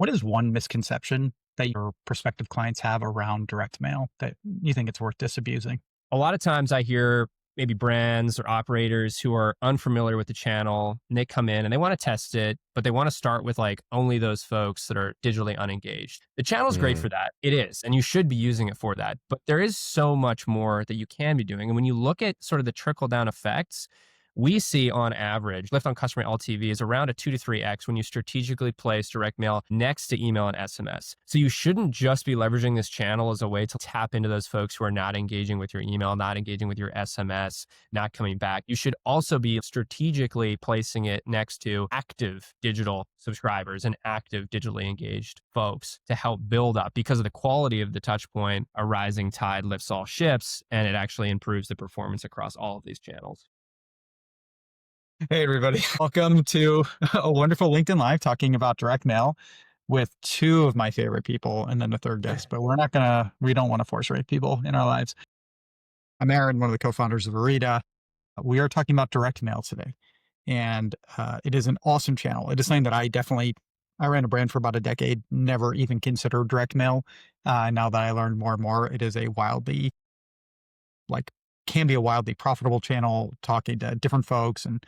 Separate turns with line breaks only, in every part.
What is one misconception that your prospective clients have around direct mail that you think it's worth disabusing?
A lot of times I hear maybe brands or operators who are unfamiliar with the channel and they come in and they want to test it, but they want to start with like only those folks that are digitally unengaged. The channel is great for that. It is. And you should be using it for that. But there is so much more that you can be doing. And when you look at sort of the trickle down effects, we see on average, lift on customer LTV is around a 2 to 3x when you strategically place direct mail next to email and SMS. So you shouldn't just be leveraging this channel as a way to tap into those folks who are not engaging with your email, not engaging with your SMS, not coming back. You should also be strategically placing it next to active digital subscribers and active digitally engaged folks to help build up. Because of the quality of the touch point, a rising tide lifts all ships, and it actually improves the performance across all of these channels.
Hey, everybody. Welcome to a wonderful LinkedIn Live talking about direct mail with two of my favorite people and then a third guest, but we don't want to force rate people in our lives. I'm Aaron, one of the co-founders of Orita. We are talking about direct mail today, and it is an awesome channel. It is something that I ran a brand for about a decade, never even considered direct mail. Now that I learned more and more, it is can be a wildly profitable channel, talking to different folks, and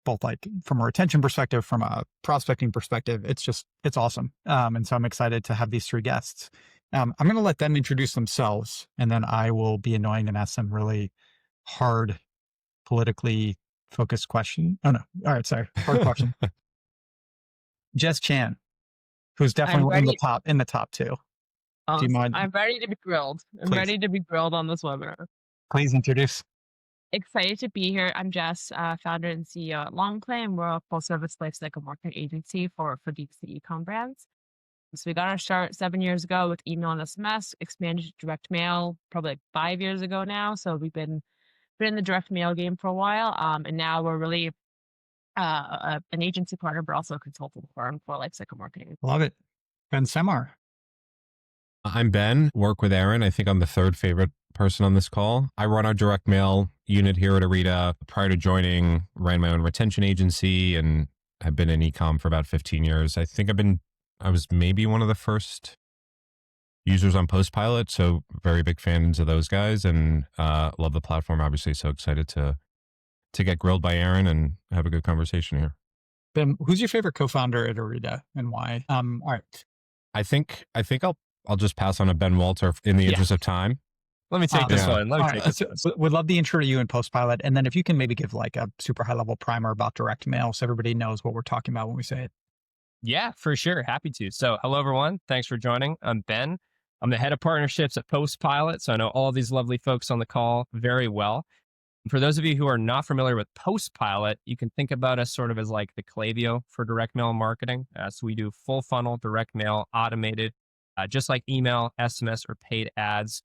both like from a retention perspective, from a prospecting perspective, it's awesome. And so I'm excited to have these three guests. I'm going to let them introduce themselves, and then I will be annoying and ask them really hard, politically focused question. Oh no. All right. Sorry. Hard question. Jess Chan, who's definitely in the top two.
Awesome.
Do you mind?
I'm ready to be grilled. I'm
Please.
ready to be grilled on this webinar.
Please introduce.
Excited to be here. I'm Jess, founder and CEO at Longplay, and we're a full-service lifecycle marketing agency for D2C e-com brands. So we got our start 7 years ago with email and SMS, expanded to direct mail probably like 5 years ago now. So we've been in the direct mail game for a while, and now we're really an agency partner, but also a consultant firm for lifecycle marketing.
Love it. Ben Semmar.
I'm Ben, work with Aaron. I think I'm the third favorite person on this call. I run our direct mail unit here at Orita. Prior to joining, ran my own retention agency and have been in e-com for about 15 years. I was maybe one of the first users on PostPilot. So very big fans of those guys and love the platform, obviously. So excited to get grilled by Aaron and have a good conversation here.
Ben, who's your favorite co-founder at Orita and why? All right.
I think I'll just pass on to Ben Walter in the interest of time.
Let me take this one.
We'd love the intro to you in PostPilot. And then if you can maybe give like a super high level primer about direct mail so everybody knows what we're talking about when we say it.
Yeah, for sure. Happy to. So hello, everyone. Thanks for joining. I'm Ben. I'm the head of partnerships at PostPilot. So I know all these lovely folks on the call very well. And for those of you who are not familiar with PostPilot, you can think about us sort of as like the Klaviyo for direct mail marketing. So we do full funnel direct mail, automated, just like email, SMS, or paid ads.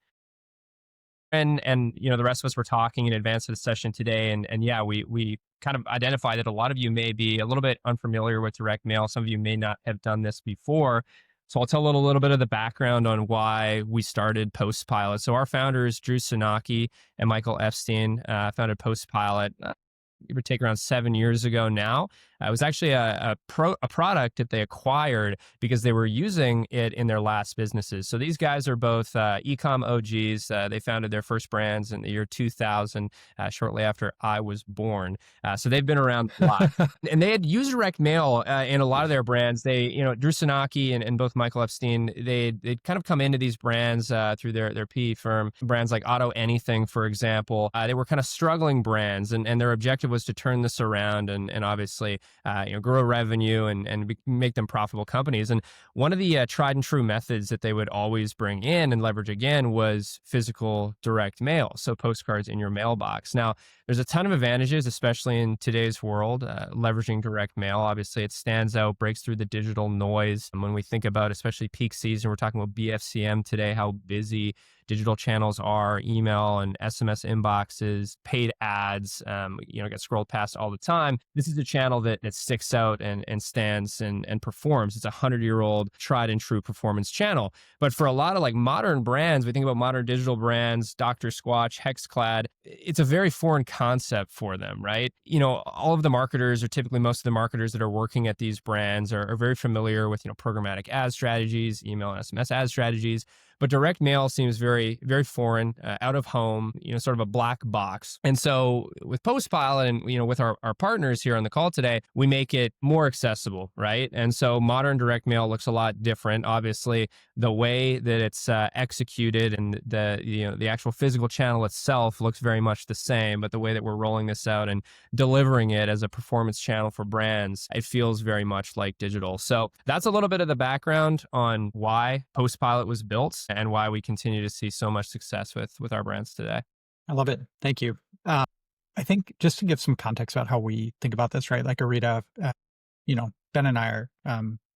And the rest of us were talking in advance of the session today. And yeah, we kind of identified that a lot of you may be a little bit unfamiliar with direct mail. Some of you may not have done this before. So I'll tell a little bit of the background on why we started PostPilot. So our founders, Drew Sanaki and Michael Epstein, founded PostPilot. Give or take around 7 years ago now. It was actually a product that they acquired because they were using it in their last businesses. So these guys are both e-com OGs. They founded their first brands in the year 2000, shortly after I was born. So they've been around a lot. And they had used direct mail in a lot of their brands. They, Drew Sanaki and both Michael Epstein, they'd kind of come into these brands through their PE firm, brands like Auto Anything, for example. They were kind of struggling brands, and their objective was to turn this around and obviously grow revenue and make them profitable companies. And one of the tried and true methods that they would always bring in and leverage again was physical direct mail. So postcards in your mailbox. Now, there's a ton of advantages, especially in today's world, leveraging direct mail. Obviously, it stands out, breaks through the digital noise. And when we think about especially peak season, we're talking about BFCM today, how busy digital channels are, email and SMS inboxes, paid ads, get scrolled past all the time. This is a channel that sticks out and stands and performs. It's a 100-year-old tried and true performance channel. But for a lot of like modern brands, we think about modern digital brands, Dr. Squatch, Hexclad, it's a very foreign concept for them, right? All of the marketers, or typically most of the marketers that are working at these brands are very familiar with, programmatic ad strategies, email and SMS ad strategies. But direct mail seems very, very foreign, out of home, sort of a black box. And so with PostPilot and, with our partners here on the call today, we make it more accessible, right? And so modern direct mail looks a lot different. Obviously, the way that it's executed and the actual physical channel itself looks very much the same, but the way that we're rolling this out and delivering it as a performance channel for brands, it feels very much like digital. So that's a little bit of the background on why PostPilot was built and why we continue to see so much success with our brands today.
I love it. Thank you. I think just to give some context about how we think about this, right? Like Orita, Ben and I are,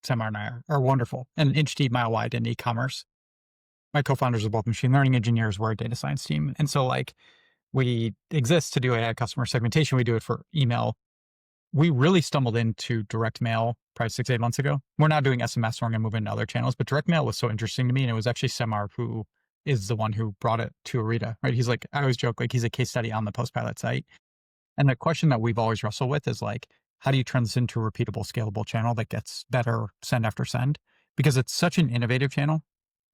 Semmar and I are wonderful and an inch deep, mile wide in e-commerce. My co-founders are both machine learning engineers. We're a data science team. And so like we exist to do AI customer segmentation. We do it for email. We really stumbled into direct mail probably 6-8 months ago. We're now doing SMS. We're going to move into other channels, but direct mail was so interesting to me. And it was actually Semmar who is the one who brought it to Orita, right? He's like, I always joke, like he's a case study on the PostPilot site. And the question that we've always wrestled with is like, how do you transition to a repeatable, scalable channel that gets better send after send? Because it's such an innovative channel.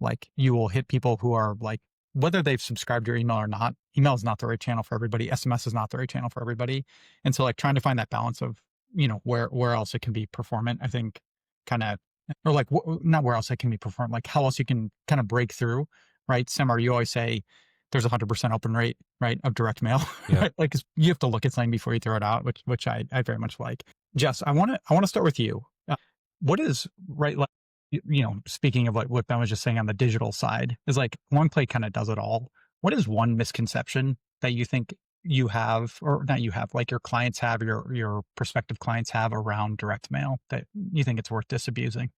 Like you will hit people who are like, whether they've subscribed to your email or not, email is not the right channel for everybody. SMS is not the right channel for everybody. And so like trying to find that balance of, where else it can be performant, I think or like not where else it can be performant, like how else you can kind of break through, right? Semmar, you always say there's 100% open rate, right, of direct mail.
Yeah.
Right? Like you have to look at something before you throw it out, which I very much like. Jess, I want to start with you. What is right? Like, speaking of like what Ben was just saying on the digital side is like Longplay kind of does it all. What is one misconception that you think you have, or not you have, like your clients have, your prospective clients have around direct mail that you think it's worth disabusing?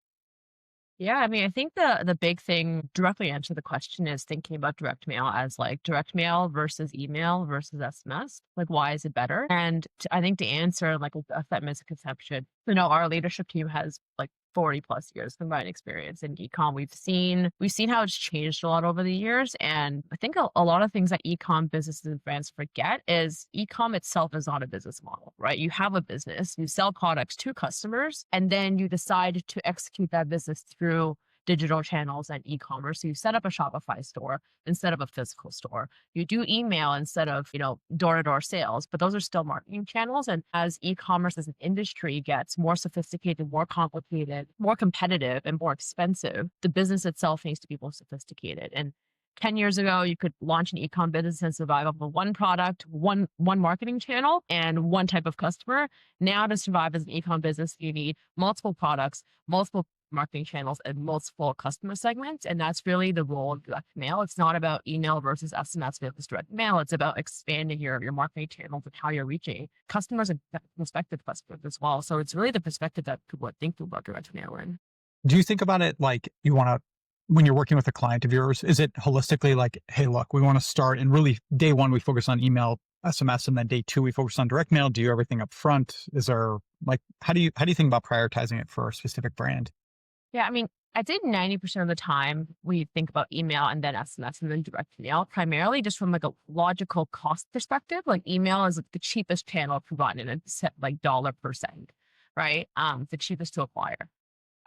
Yeah, I mean, I think the big thing directly answer the question is thinking about direct mail as like direct mail versus email versus SMS. Like, why is it better? And I think to answer like that misconception, our leadership team has like 40 plus years combined experience in e-com. We've seen how it's changed a lot over the years. And I think a lot of things that e-com businesses and brands forget is e-com itself is not a business model, right? You have a business, you sell products to customers, and then you decide to execute that business through digital channels and e-commerce. So you set up a Shopify store instead of a physical store. You do email instead of, door-to-door sales, but those are still marketing channels. And as e-commerce as an industry gets more sophisticated, more complicated, more competitive, and more expensive, the business itself needs to be more sophisticated. And 10 years ago, you could launch an e-com business and survive off of one product, one marketing channel, and one type of customer. Now to survive as an e-com business, you need multiple products, multiple marketing channels, and multiple customer segments. And that's really the role of direct mail. It's not about email versus SMS versus direct mail. It's about expanding your marketing channels and how you're reaching customers and prospective customers as well. So it's really the perspective that people think about direct mail in.
Do you think about it like you want to, when you're working with a client of yours, is it holistically like, hey, look, we want to start and really day one, we focus on email, SMS, and then day two, we focus on direct mail. Do you everything up front? Is there like, how do you think about prioritizing it for a specific brand?
Yeah, I mean, I think 90% of the time we think about email and then SMS and then direct mail, primarily just from like a logical cost perspective. Like email is like the cheapest channel to run and it's set like $1 right? The cheapest to acquire.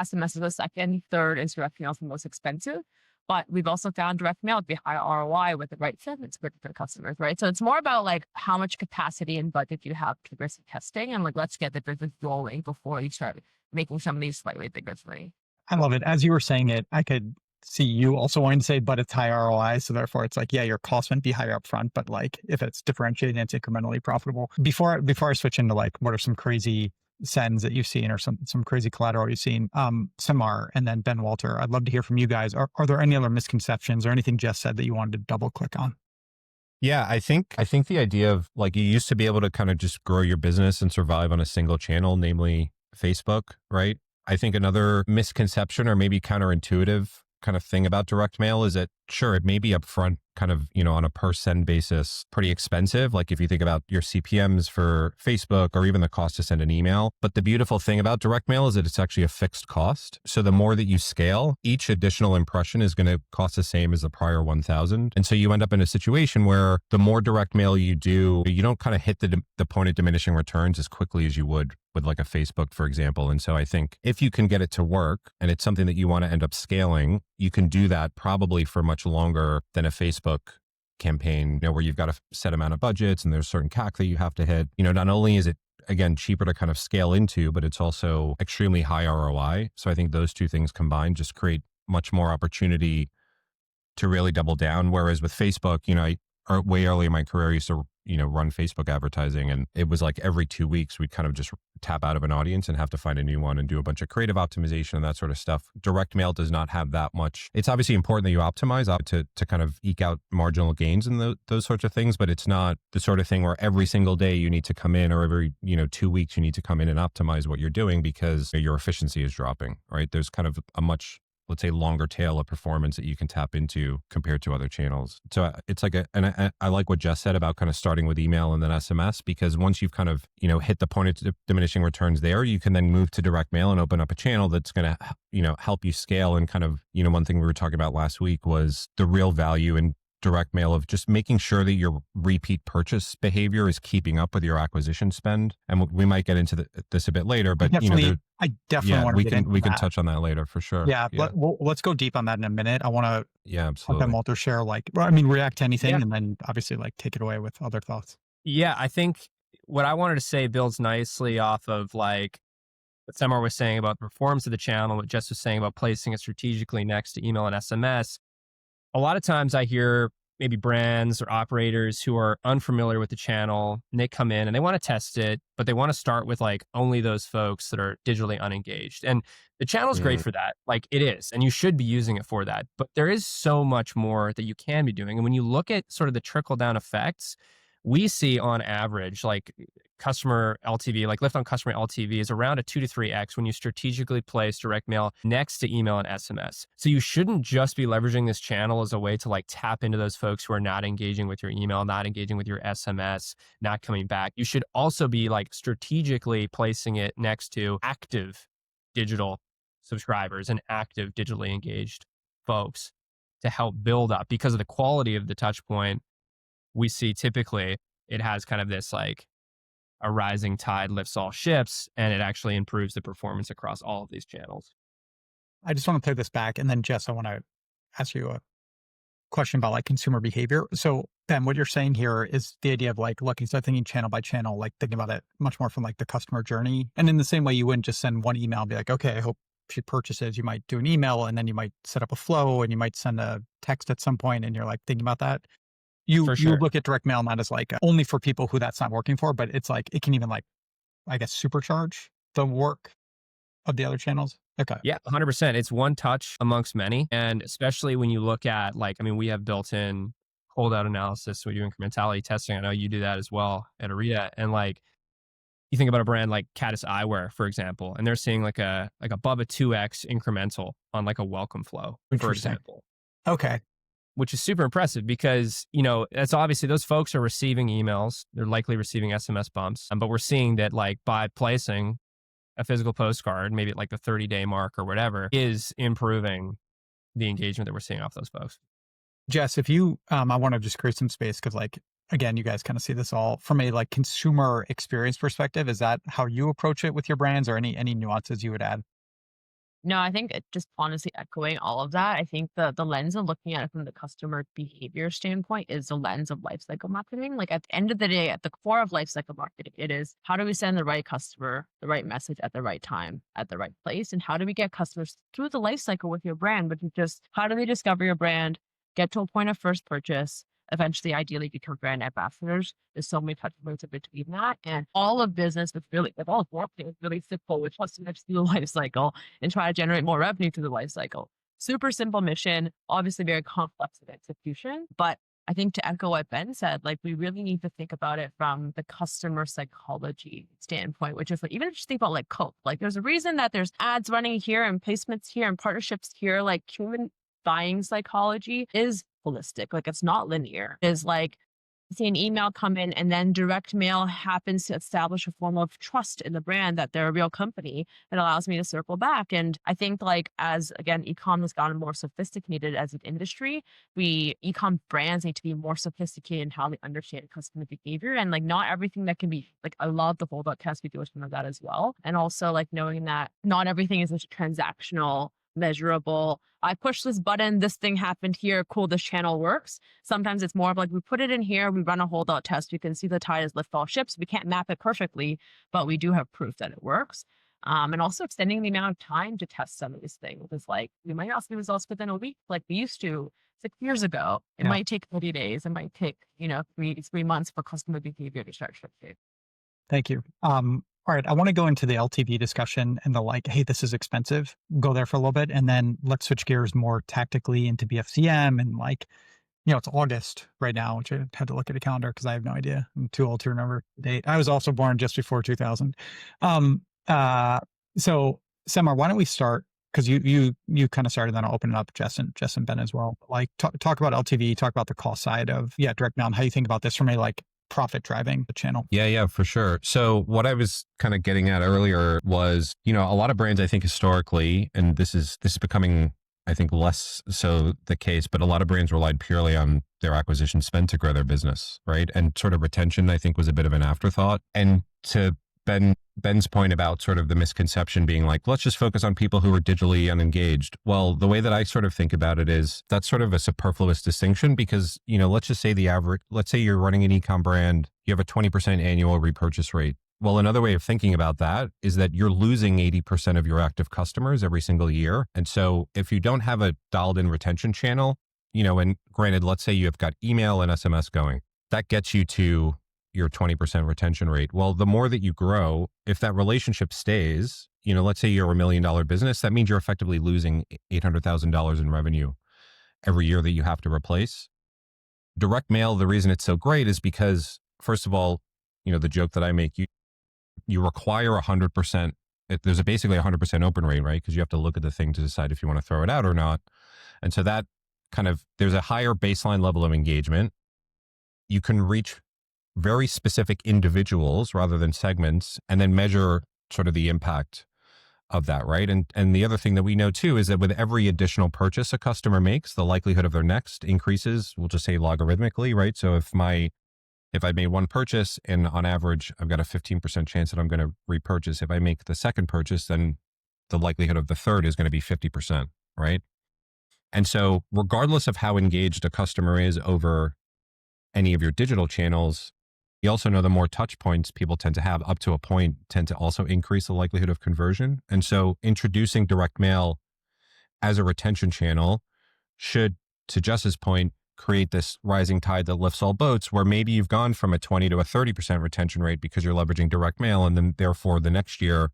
SMS is the second, third is direct mail is the most expensive. But we've also found direct mail to be high ROI with the right segments for customers, right? So it's more about like how much capacity and budget you have to risk testing and like, let's get the business rolling before you start making some of these slightly bigger things.
I love it. As you were saying it, I could see you also wanting to say, but it's high ROI. So therefore it's like, yeah, your cost might be higher up front, but like if it's differentiated and it's incrementally profitable. Before I switch into like, what are some crazy sends that you've seen or some crazy collateral you've seen, Semmar and then Ben Walter, I'd love to hear from you guys. Are there any other misconceptions or anything Jess said that you wanted to double click on?
Yeah, I think the idea of like, you used to be able to kind of just grow your business and survive on a single channel, namely Facebook, right? I think another misconception or maybe counterintuitive kind of thing about direct mail is that sure, it may be upfront kind of, on a per send basis, pretty expensive. Like if you think about your CPMs for Facebook or even the cost to send an email. But the beautiful thing about direct mail is that it's actually a fixed cost. So the more that you scale, each additional impression is going to cost the same as the prior 1,000. And so you end up in a situation where the more direct mail you do, you don't kind of hit the point of diminishing returns as quickly as you would with like a Facebook, for example. And so I think if you can get it to work and it's something that you want to end up scaling, you can do that probably for much longer than a Facebook campaign, where you've got a set amount of budgets and there's certain CAC that you have to hit. Not only is it, again, cheaper to kind of scale into, but it's also extremely high ROI. So I think those two things combined just create much more opportunity to really double down. Whereas with Facebook, way early in my career, I used to, run Facebook advertising, and it was like every 2 weeks, we'd kind of just tap out of an audience and have to find a new one and do a bunch of creative optimization and that sort of stuff. Direct mail does not have that much. It's obviously important that you optimize to kind of eke out marginal gains and those sorts of things, but it's not the sort of thing where every single day you need to come in, or every, 2 weeks you need to come in and optimize what you're doing because your efficiency is dropping, right? There's kind of a much, let's say, longer tail of performance that you can tap into compared to other channels. So it's like and I like what Jess said about kind of starting with email and then SMS, because once you've kind of, hit the point of diminishing returns there, you can then move to direct mail and open up a channel that's going to, help you scale. And kind of, one thing we were talking about last week was the real value in direct mail of just making sure that your repeat purchase behavior is keeping up with your acquisition spend. And we might get into this a bit later, but
I definitely want to get into
we can
that.
touch on that later for sure.
Yeah. Let's go deep on that in a minute. I want to
absolutely.
have Walter share react to anything and then obviously take it away with other thoughts.
Yeah, I think what I wanted to say builds nicely off of what Semmar was saying about the performance of the channel, what Jess was saying about placing it strategically next to email and SMS. A lot of times I hear maybe brands or operators who are unfamiliar with the channel, and they come in and they want to test it, but they want to start with only those folks that are digitally unengaged. And the channel is great for that. It is, and you should be using it for that. But there is so much more that you can be doing. And when you look at sort of the trickle down effects, we see on average, customer LTV, lift on customer LTV is around a 2 to 3x when you strategically place direct mail next to email and SMS. So you shouldn't just be leveraging this channel as a way to tap into those folks who are not engaging with your email, not engaging with your SMS, not coming back. You should also be strategically placing it next to active digital subscribers and active digitally engaged folks to help build up, because of the quality of the touch point. We see typically it has kind of this a rising tide lifts all ships, and it actually improves the performance across all of these channels.
I just want to play this back. And then Jess, I want to ask you a question about consumer behavior. So Ben, what you're saying here is the idea of look, instead of thinking channel by channel, thinking about it much more from the customer journey. And in the same way, you wouldn't just send one email and be okay, I hope she purchases. You might do an email and then you might set up a flow and you might send a text at some point and you're thinking about that. You look at direct mail not as only for people who that's not working for, but it's it can even supercharge the work of the other channels. Okay.
Yeah, 100%. It's one touch amongst many. And especially when you look at we have built-in holdout analysis. We do incrementality testing. I know you do that as well at Orita. And you think about a brand like Cadence Eyewear, for example, and they're seeing above a 2x incremental on a welcome flow, for example.
Okay.
Which is super impressive because, that's obviously those folks are receiving emails. They're likely receiving SMS bumps. But we're seeing that by placing a physical postcard, maybe at the 30-day mark or whatever, is improving the engagement that we're seeing off those folks.
Jess, if you, I want to just create some space because again, you guys kind of see this all from a consumer experience perspective. Is that how you approach it with your brands, or any nuances you would add?
No, I think just honestly echoing all of that, I think the lens of looking at it from the customer behavior standpoint is the lens of lifecycle marketing. At the end of the day, at the core of lifecycle marketing, it is how do we send the right customer the right message at the right time, at the right place? And how do we get customers through the lifecycle with your brand, which is just how do they discover your brand, get to a point of first purchase, eventually ideally become brand ambassadors. There's so many touch points in between that. And all of business is really, all of marketing is really simple with customers through the life cycle and try to generate more revenue through the life cycle. Super simple mission, obviously very complex in execution. But I think to echo what Ben said, we really need to think about it from the customer psychology standpoint, which is even if you just think about Coke, there's a reason that there's ads running here and placements here and partnerships here, human buying psychology is holistic. Like it's not linear. It's like see an email come in and then direct mail happens to establish a form of trust in the brand that they're a real company that allows me to circle back. And I think like as again, e-com has gotten more sophisticated as an industry, e-com brands need to be more sophisticated in how they understand customer behavior. And like not everything that can be like, I love the holdout test. We do some of that as well. And also like knowing that not everything is just transactional, measurable. I push this button, this thing happened here, cool, this channel works. Sometimes it's more of like we put it in here, we run a holdout test, we can see the tide is lift all ships. We can't map it perfectly, but we do have proof that it works. And also extending the amount of time to test some of these things is like we might not see results within a week like we used to 6 years ago. It might take 30 days, it might take, three months for customer behavior to start shifting.
Thank you. All right, I want to go into the LTV discussion and the like, hey, this is expensive. Go there for a little bit. And then let's switch gears more tactically into BFCM. And like, it's August right now, which I had to look at a calendar because I have no idea. I'm too old to remember the date. I was also born just before 2000. So Semmar, why don't we start? Because you kind of started, then I'll open it up, Jess and Ben as well. Like talk about LTV, talk about the cost side of direct mail and how you think about this from a like profit driving the channel.
Yeah, for sure. So what I was kind of getting at earlier was, a lot of brands, I think historically, and this is becoming, I think, less so the case, but a lot of brands relied purely on their acquisition spend to grow their business, right? And sort of retention, I think, was a bit of an afterthought. And to Ben's point about sort of the misconception being like, let's just focus on people who are digitally unengaged. Well, the way that I sort of think about it is that's sort of a superfluous distinction because, let's just say let's say you're running an e-com brand, you have a 20% annual repurchase rate. Well, another way of thinking about that is that you're losing 80% of your active customers every single year. And so if you don't have a dialed in retention channel, and granted, let's say you have got email and SMS going, that gets you to your 20% retention rate. Well, the more that you grow, if that relationship stays, let's say you're $1 million business, that means you're effectively losing $800,000 in revenue every year that you have to replace. Direct mail, the reason it's so great is because, first of all, the joke that I make, you require 100%. There's basically 100% open rate, right? Because you have to look at the thing to decide if you want to throw it out or not. And so that there's a higher baseline level of engagement. You can reach very specific individuals rather than segments, and then measure sort of the impact of that, right? And the other thing that we know too is that with every additional purchase a customer makes, the likelihood of their next increases, we'll just say logarithmically, right? So if I made one purchase and on average, I've got a 15% chance that I'm going to repurchase. If I make the second purchase, then the likelihood of the third is going to be 50%, right? And so regardless of how engaged a customer is over any of your digital channels, you also know the more touch points people tend to have up to a point tend to also increase the likelihood of conversion. And so introducing direct mail as a retention channel should, to Jess's point, create this rising tide that lifts all boats, where maybe you've gone from a 20 to a 30% retention rate because you're leveraging direct mail. And then therefore the next year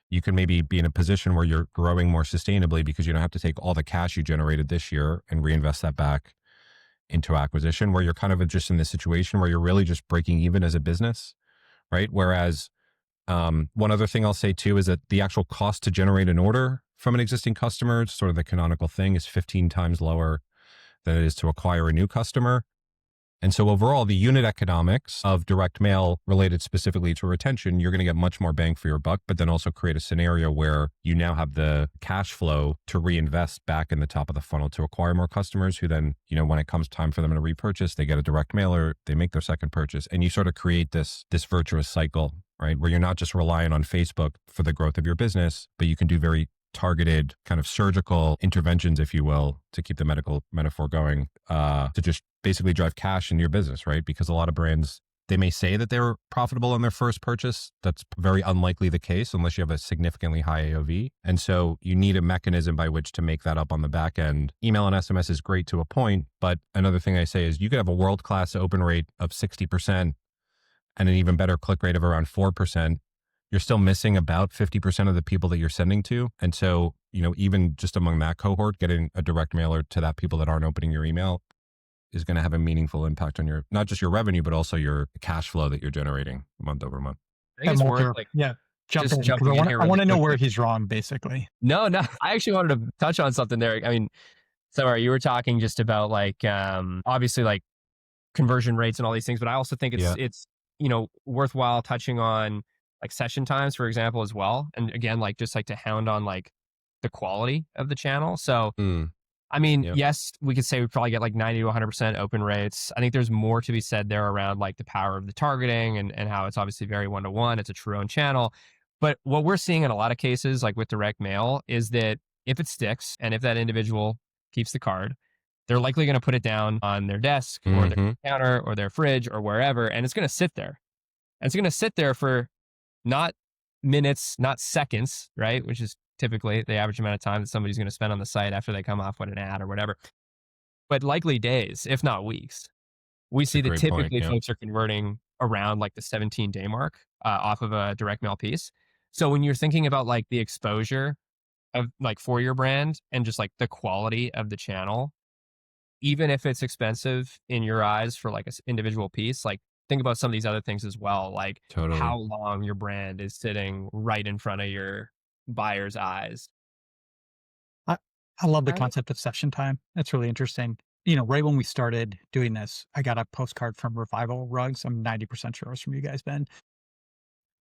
you can maybe be in a position where you're growing more sustainably because you don't have to take all the cash you generated this year and reinvest that back into acquisition, where you're kind of just in this situation where you're really just breaking even as a business, right? Whereas one other thing I'll say too is that the actual cost to generate an order from an existing customer, sort of the canonical thing, is 15 times lower than it is to acquire a new customer. And so overall, the unit economics of direct mail related specifically to retention, you're going to get much more bang for your buck, but then also create a scenario where you now have the cash flow to reinvest back in the top of the funnel to acquire more customers who then, when it comes time for them to repurchase, they get a direct mailer, they make their second purchase, and you sort of create this virtuous cycle, right? Where you're not just relying on Facebook for the growth of your business, but you can do very targeted kind of surgical interventions, if you will, to keep the medical metaphor going, to just basically drive cash into your business, right? Because a lot of brands, they may say that they're profitable on their first purchase. That's very unlikely the case unless you have a significantly high AOV. And so you need a mechanism by which to make that up on the back end. Email and SMS is great to a point, but another thing I say is you could have a world-class open rate of 60% and an even better click rate of around 4%. You're still missing about 50% of the people that you're sending to. And so, even just among that cohort, getting a direct mailer to that people that aren't opening your email is going to have a meaningful impact on not just your revenue, but also your cash flow that you're generating month over month.
I think it's worth
jump in.
jumping in here
I want to know
quickly.
where he's wrong, basically.
No, I actually wanted to touch on something there. I mean, So you were talking just about like, obviously like conversion rates and all these things, but I also think
Yeah.
it's, worthwhile touching on like session times, for example, as well. And again, like just like to hound on like the quality of the channel. So, I mean,
Yep.
yes, we could say we probably get like 90 to 100% open rates. I think there's more to be said there around like the power of the targeting and how it's obviously very one-to-one. It's a true own channel. But what we're seeing in a lot of cases, like with direct mail, is that if it sticks and if that individual keeps the card, they're likely going to put it down on their desk or their counter or their fridge or wherever, and it's going to sit there. And it's going to sit there for not minutes, not seconds, right? Which is typically the average amount of time that somebody's going to spend on the site after they come off with an ad or whatever, but likely days, if not weeks. We see that
great point,
typically
yeah.
folks are converting around like the 17-day mark off of a direct mail piece. So when you're thinking about like the exposure of like for your brand and just like the quality of the channel, even if it's expensive in your eyes for like an individual piece, like think about some of these other things as well, like
Totally.
how long your brand is sitting right in front of your buyer's eyes.
I love the
Right.
concept of session time. That's really interesting. Right when we started doing this, I got a postcard from Revival Rugs. I'm 90% sure it was from you guys, Ben.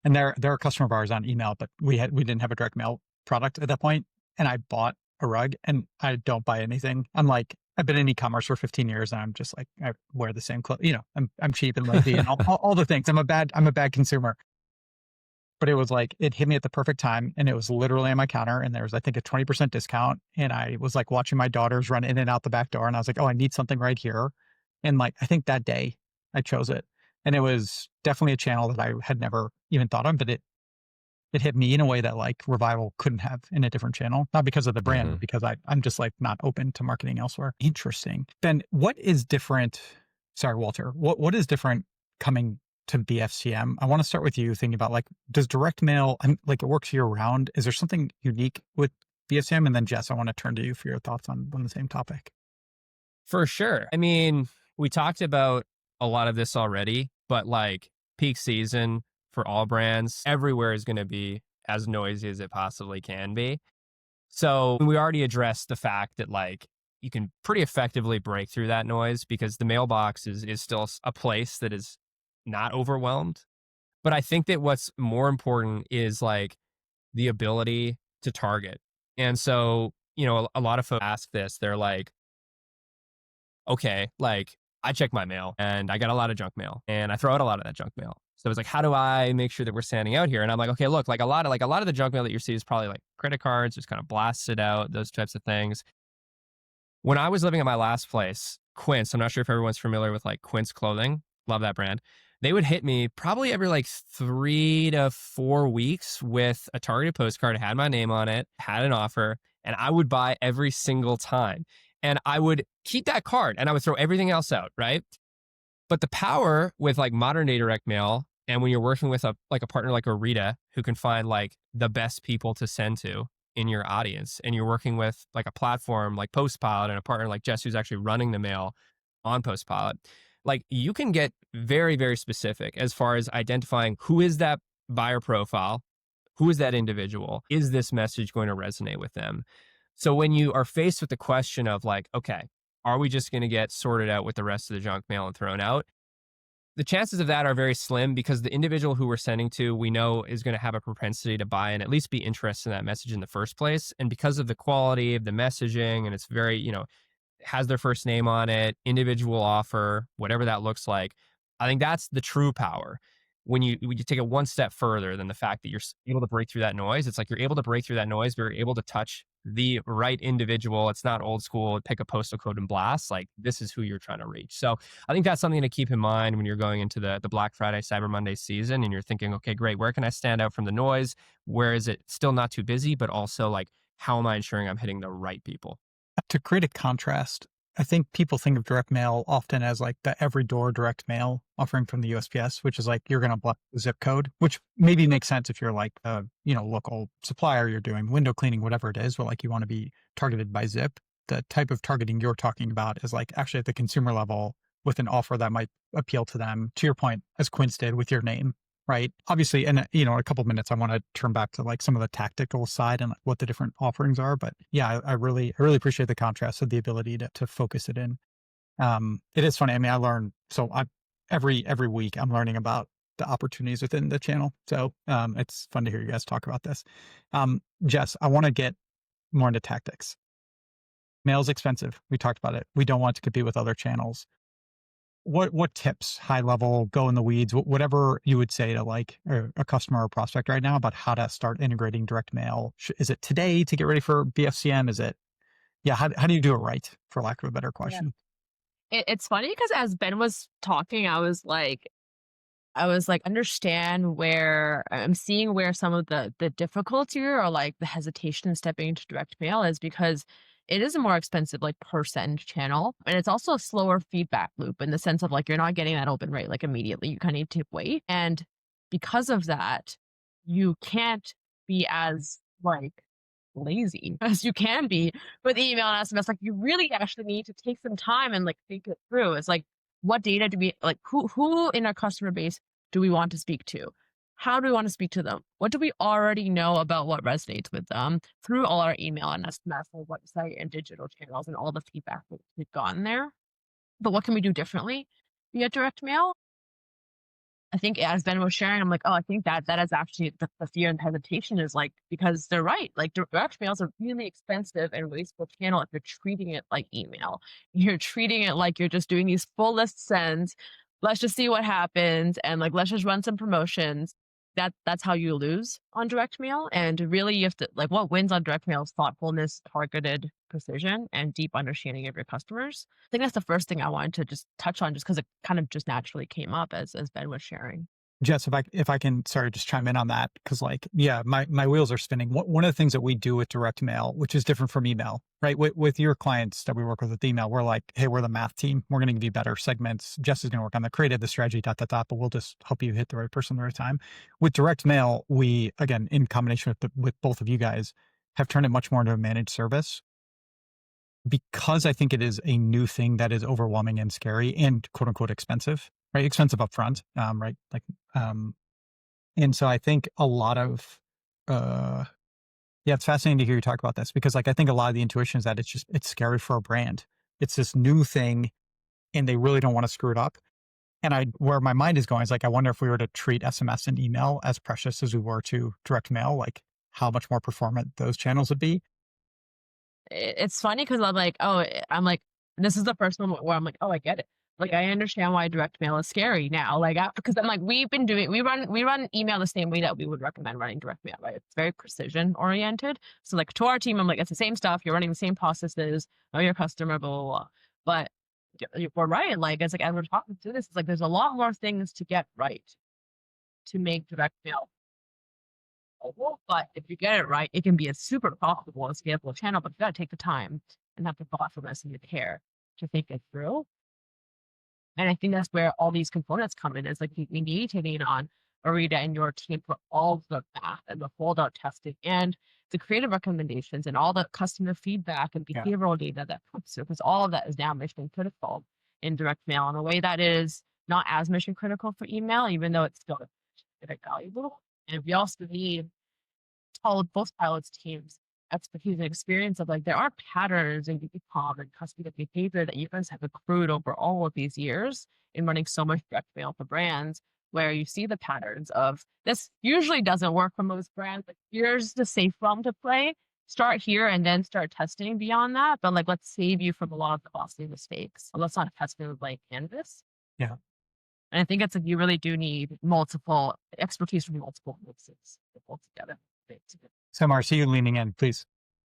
And they're a customer of ours on email, but we didn't have a direct mail product at that point. And I bought a rug, and I don't buy anything. I'm like, I've been in e-commerce for 15 years, and I'm just like, I wear the same clothes. I'm cheap and lazy and all the things. I'm a bad consumer. But it was like, it hit me at the perfect time, and it was literally on my counter, and there was, I think, a 20% discount. And I was like watching my daughters run in and out the back door, and I was like, oh, I need something right here. And like, I think that day I chose it. And it was definitely a channel that I had never even thought of, but it hit me in a way that like Revival couldn't have in a different channel, not because of the brand, but because I'm just like not open to marketing elsewhere. Interesting. Ben, what is different? Sorry, Walter, what is different coming to BFCM? I want to start with you thinking about like, does direct mail, like it works year round? Is there something unique with BFCM? And then Jess, I want to turn to you for your thoughts on the same topic.
For sure. I mean, we talked about a lot of this already, but like peak season for all brands, everywhere is going to be as noisy as it possibly can be. So we already addressed the fact that like you can pretty effectively break through that noise because the mailbox is still a place that is not overwhelmed. But I think that what's more important is like the ability to target. And so, a lot of folks ask this, they're like, okay, like I check my mail and I got a lot of junk mail and I throw out a lot of that junk mail. So it's like, how do I make sure that we're standing out here? And I'm like, okay, look, like a lot of the junk mail that you see is probably like credit cards, just kind of blasted out, those types of things. When I was living at my last place, Quince, I'm not sure if everyone's familiar with like Quince clothing. Love that brand. They would hit me probably every like 3 to 4 weeks with a targeted postcard, had my name on it, had an offer, and I would buy every single time. And I would keep that card and I would throw everything else out, right? But the power with like modern day direct mail, and when you're working with a partner like Orita, who can find like the best people to send to in your audience, and you're working with like a platform like PostPilot and a partner like Jess, who's actually running the mail on PostPilot, like you can get very, very specific as far as identifying who is that buyer profile, who is that individual, is this message going to resonate with them? So when you are faced with the question of like, okay, are we just going to get sorted out with the rest of the junk mail and thrown out? The chances of that are very slim because the individual who we're sending to, we know is going to have a propensity to buy and at least be interested in that message in the first place. And because of the quality of the messaging, and it's very, has their first name on it, individual offer, whatever that looks like, I think that's the true power. When you take it one step further than the fact that you're able to break through that noise, it's like you're able to break through that noise, but you're able to touch the right individual. It's not old school, pick a postal code and blast. Like this is who you're trying to reach. So I think that's something to keep in mind when you're going into the Black Friday, Cyber Monday season and you're thinking, okay, great, where can I stand out from the noise? Where is it still not too busy, but also like, how am I ensuring I'm hitting the right people?
To create a contrast, I think people think of direct mail often as like the every door direct mail offering from the USPS, which is like you're going to block the zip code, which maybe makes sense if you're like a local supplier, you're doing window cleaning, whatever it is, where like you want to be targeted by zip. The type of targeting you're talking about is like actually at the consumer level with an offer that might appeal to them. To your point, as Quince did with your name, right? Obviously, and in a couple of minutes, I want to turn back to like some of the tactical side and like what the different offerings are. But yeah, I really appreciate the contrast of the ability to focus it in. It is funny. I mean, I learn, so every week I'm learning about the opportunities within the channel. So it's fun to hear you guys talk about this. Jess, I want to get more into tactics. Mail's expensive. We talked about it. We don't want to compete with other channels. What tips, high level, go in the weeds, whatever you would say to like a customer or prospect right now about how to start integrating direct mail? Is it today to get ready for BFCM? Is it, how do you do it right, for lack of a better question?
It's funny because as Ben was talking, I was like, understand where I'm seeing where some of the difficulty or like the hesitation in stepping into direct mail is, because it is a more expensive like per send channel. And it's also a slower feedback loop in the sense of like, you're not getting that open rate like immediately. You kind of need to wait. And because of that, you can't be as like lazy as you can be with email and SMS. Like you really actually need to take some time and like think it through. It's like, what data do we like, who in our customer base do we want to speak to? How do we want to speak to them? What do we already know about what resonates with them through all our email and SMS and website and digital channels and all the feedback that we've gotten there? But what can we do differently via direct mail? I think as Ben was sharing, I'm like, I think that is actually the fear and hesitation is like, because they're right. Like direct mail is a really expensive and wasteful channel if you're treating it like email. You're treating it like you're just doing these full list sends. Let's just see what happens. And like, let's just run some promotions. That's how you lose on direct mail. And really you have to like, what wins on direct mail is thoughtfulness, targeted precision, and deep understanding of your customers. I think that's the first thing I wanted to just touch on, just because it kind of just naturally came up as Ben was sharing.
Jess, if I can, sorry, just chime in on that, because like, my wheels are spinning. One of the things that we do with direct mail, which is different from email, right? With your clients that we work with email, we're like, hey, we're the math team. We're going to give you better segments. Jess is going to work on the creative, the strategy, but we'll just help you hit the right person at the right time. With direct mail, we, again, in combination with both of you guys, have turned it much more into a managed service, because I think it is a new thing that is overwhelming and scary and quote unquote expensive, right? Expensive upfront, right? Like, and so I think a lot of, it's fascinating to hear you talk about this, because like, I think a lot of the intuition is that it's scary for a brand. It's this new thing and they really don't want to screw it up. And where my mind is going is like, I wonder if we were to treat SMS and email as precious as we were to direct mail, like how much more performant those channels would be.
It's funny because I'm like, this is the first moment where I'm like, I get it. Like, I understand why direct mail is scary now. Like, because I'm like, we run email the same way that we would recommend running direct mail, right? It's very precision oriented. So like to our team, I'm like, it's the same stuff. You're running the same processes, know your customer, blah, blah, blah. But we're right. Like, it's like, as we're talking through this, it's like, there's a lot more things to get right to make direct mail. But if you get it right, it can be a super profitable and scalable channel, but you got to take the time and have the thoughtfulness and the care to think it through. And I think that's where all these components come in. Is like you need to lean on Orita and your team for all the math and the fold-out testing and the creative recommendations and all the customer feedback and behavioral data that comes through, because all of that is now mission critical in direct mail in a way that is not as mission critical for email, even though it's still very valuable. And we also need all of PostPilot's teams expertise and experience of like, there are patterns in e-com and customer behavior that you guys have accrued over all of these years in running so much direct mail for brands, where you see the patterns of this usually doesn't work for most brands. Like, here's the safe realm to play. Start here and then start testing beyond that. But like, let's save you from a lot of the costly mistakes. Let's not test it with like canvas.
Yeah.
And I think it's like, you really do need multiple expertise from multiple mixes to pull together.
Semmar, see you leaning in, please.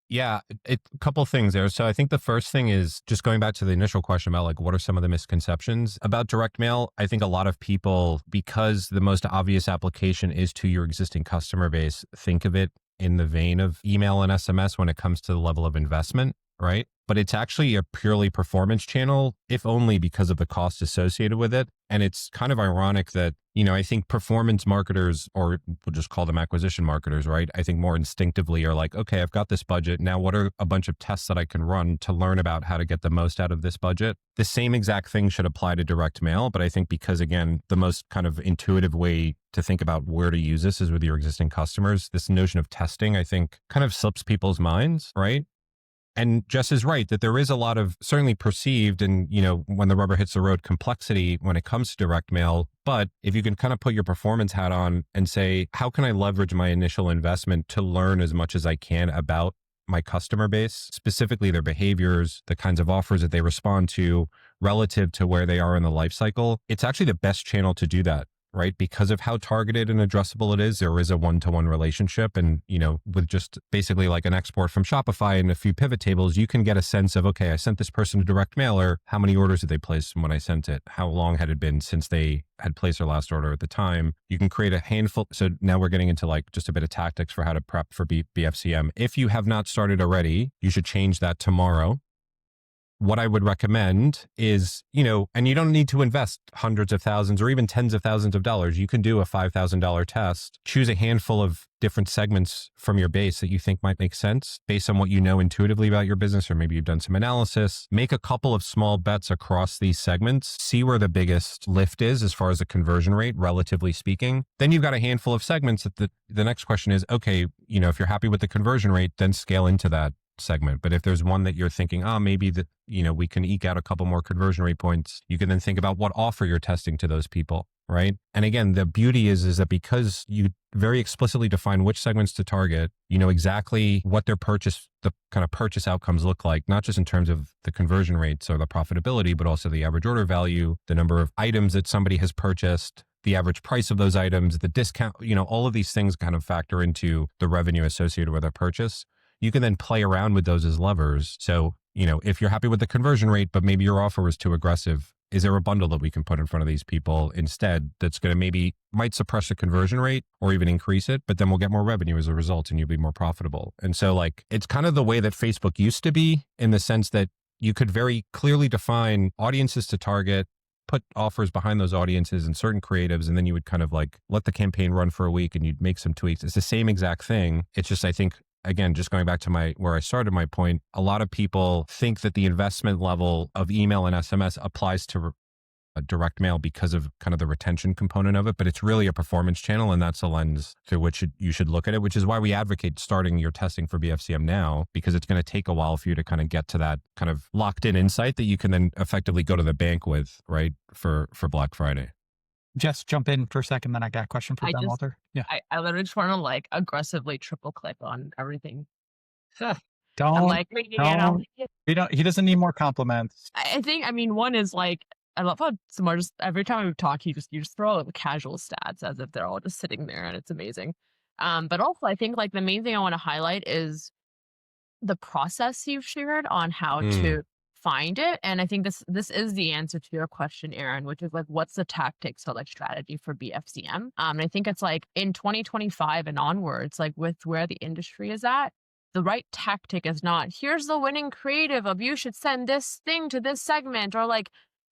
Yeah, a couple things there. So I think the first thing is just going back to the initial question about like, what are some of the misconceptions about direct mail? I think a lot of people, because the most obvious application is to your existing customer base, think of it in the vein of email and SMS when it comes to the level of investment. right? But it's actually a purely performance channel, if only because of the cost associated with it. And it's kind of ironic that, I think performance marketers, or we'll just call them acquisition marketers, right? I think more instinctively are like, okay, I've got this budget. Now, what are a bunch of tests that I can run to learn about how to get the most out of this budget? The same exact thing should apply to direct mail. But I think because, again, the most kind of intuitive way to think about where to use this is with your existing customers. This notion of testing, I think, kind of slips people's minds, right? And Jess is right that there is a lot of certainly perceived and, when the rubber hits the road, complexity when it comes to direct mail. But if you can kind of put your performance hat on and say, how can I leverage my initial investment to learn as much as I can about my customer base, specifically their behaviors, the kinds of offers that they respond to relative to where they are in the life cycle, it's actually the best channel to do that. Right? Because of how targeted and addressable it is, there is a one-to-one relationship. And, with just basically like an export from Shopify and a few pivot tables, you can get a sense of, okay, I sent this person a direct mailer. How many orders did they place when I sent it? How long had it been since they had placed their last order at the time? You can create a handful. So now we're getting into like just a bit of tactics for how to prep for BFCM. If you have not started already, you should change that tomorrow. What I would recommend is, and you don't need to invest hundreds of thousands or even tens of thousands of dollars. You can do a $5,000 test, choose a handful of different segments from your base that you think might make sense based on what you know intuitively about your business, or maybe you've done some analysis. Make a couple of small bets across these segments, see where the biggest lift is as far as the conversion rate, relatively speaking. Then you've got a handful of segments that the next question is, okay, if you're happy with the conversion rate, then scale into that segment. But if there's one that you're thinking, maybe that, we can eke out a couple more conversion rate points, you can then think about what offer you're testing to those people, right? And again, the beauty is that because you very explicitly define which segments to target, you know exactly what the kind of purchase outcomes look like, not just in terms of the conversion rates or the profitability, but also the average order value, the number of items that somebody has purchased, the average price of those items, the discount, all of these things kind of factor into the revenue associated with a purchase. You can then play around with those as levers. So, if you're happy with the conversion rate, but maybe your offer is too aggressive, is there a bundle that we can put in front of these people instead that's going to might suppress the conversion rate or even increase it, but then we'll get more revenue as a result and you'll be more profitable. And so it's kind of the way that Facebook used to be, in the sense that you could very clearly define audiences to target, put offers behind those audiences and certain creatives, and then you would kind of let the campaign run for a week and you'd make some tweaks. It's the same exact thing. It's just, I think, again, just going back to where I started my point, a lot of people think that the investment level of email and SMS applies to direct mail because of kind of the retention component of it, but it's really a performance channel, and that's a lens through which you should look at it, which is why we advocate starting your testing for BFCM now, because it's going to take a while for you to kind of get to that kind of locked in insight that you can then effectively go to the bank with, right, for Black Friday.
Jess, jump in for a second, then I got a question for Ben Walter. Yeah.
I literally just want to aggressively triple click on everything.
Don't.
I'm
He doesn't need more compliments.
I think, one is I love how Semmar just every time we talk, you just throw out casual stats as if they're all just sitting there, and it's amazing. But also I think the main thing I want to highlight is the process you've shared on how to find it. And I think this is the answer to your question, Aaron, which is what's the tactics or strategy for BFCM? And I think it's in 2025 and onwards, with where the industry is at, the right tactic is not, here's the winning creative of you should send this thing to this segment, or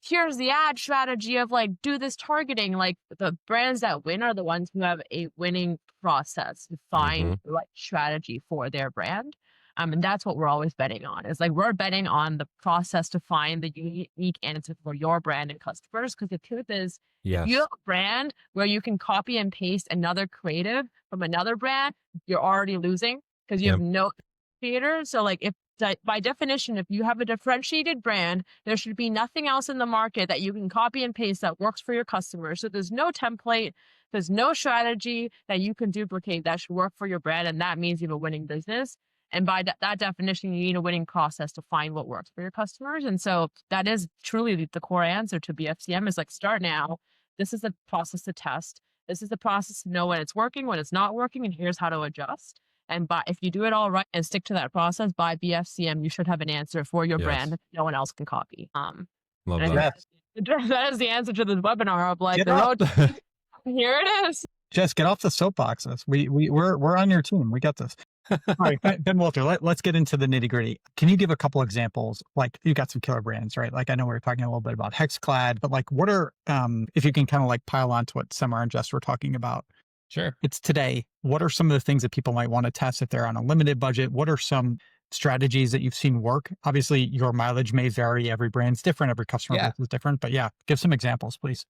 here's the ad strategy of do this targeting. The brands that win are the ones who have a winning process to find the right strategy for their brand. And that's what we're always betting on, is we're betting on the process to find the unique answer for your brand and customers. Because the truth is, if you have a brand where you can copy and paste another creative from another brand, you're already losing because you have no creator. So if by definition, if you have a differentiated brand, there should be nothing else in the market that you can copy and paste that works for your customers. So there's no template, there's no strategy that you can duplicate that should work for your brand. And that means you have a winning business. And by that definition, you need a winning process to find what works for your customers. And so that is truly the core answer to BFCM is start now. This is the process to test. This is the process to know when it's working, when it's not working, and here's how to adjust. And if you do it all right and stick to that process, by BFCM, you should have an answer for your brand that no one else can copy.
Love that.
That is the answer to this webinar of the road. Here it is.
Jess, get off the soapboxes. We're on your team. We got this. All right, Ben Walter, let's get into the nitty gritty. Can you give a couple examples? Like you got some killer brands, right? Like I know we were talking a little bit about Hexclad, but like what are, if you can kind of like pile on to what Semmar and Jess were talking about.
Sure.
It's today. What are some of the things that people might want to test if they're on a limited budget? What are some strategies that you've seen work? Obviously your mileage may vary. Every brand's different. Every customer base is different, but yeah, give some examples, please.